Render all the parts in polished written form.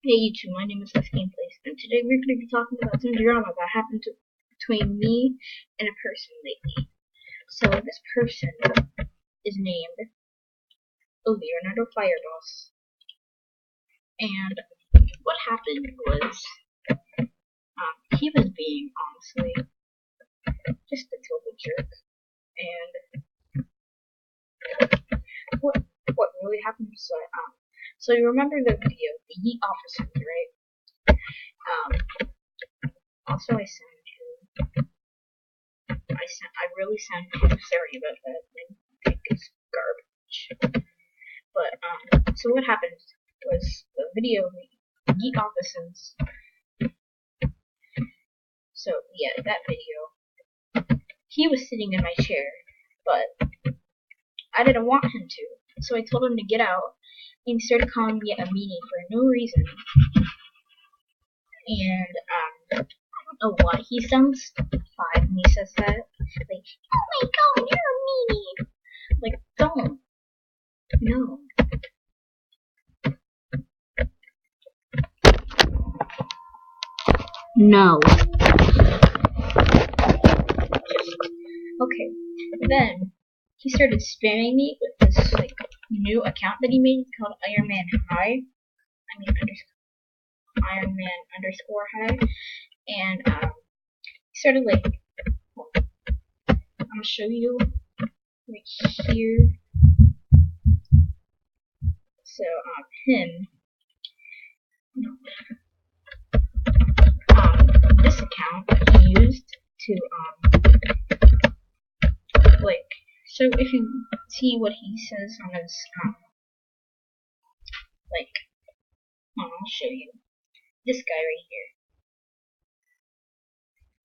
Hey YouTube, my name is Let's Gameplays, and today we're going to be talking about some drama that happened between me and a person lately. So this person is named Leonardo Fireboss, and what happened was he was being honestly just a total jerk. And what really happened was so you remember the video, the Yeet officers, right? Also I really sound sorry about that. My mic is garbage. But so what happened was the video, the Yeet officers. So yeah, that video. He was sitting in my chair, but I didn't want him to, so I told him to get out, and he started calling me a meanie for no reason. And I don't know why he sounds 5 when he says that. Like, oh my god, you're a meanie. Like, don't. No. No. Okay. Then he started spamming me with this new account that he made called Iron Man High. Iron Man underscore high. And he started I'm gonna show you right here. So him. This account he used to so if you see what he says on his I'll show you. This guy right here.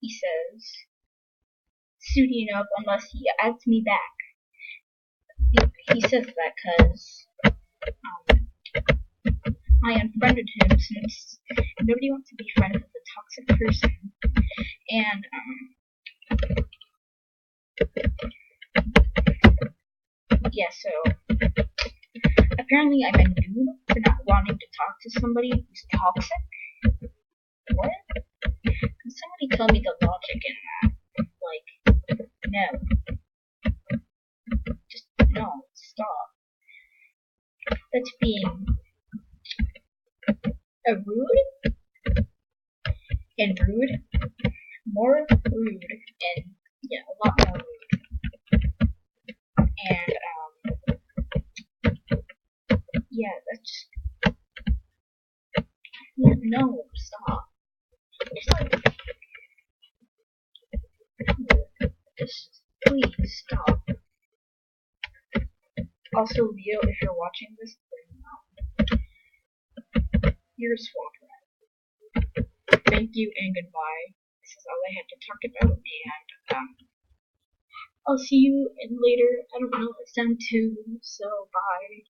He says, suiting up unless he adds me back. He says that because I unfriended him since nobody wants to be friends with a toxic person. And yeah, so apparently I'm a noob for not wanting to talk to somebody who's toxic. What? Can somebody tell me the logic in that? No. Just no, stop. That's being rude and rude, more rude, and yeah, a lot more rude. And yeah, that's just no, stop. Just please stop. Also, Leo, if you're watching this, then you're a swamp rat. Thank you and goodbye. This is all I had to talk about, and I'll see you later. I don't know, it's time to, so bye.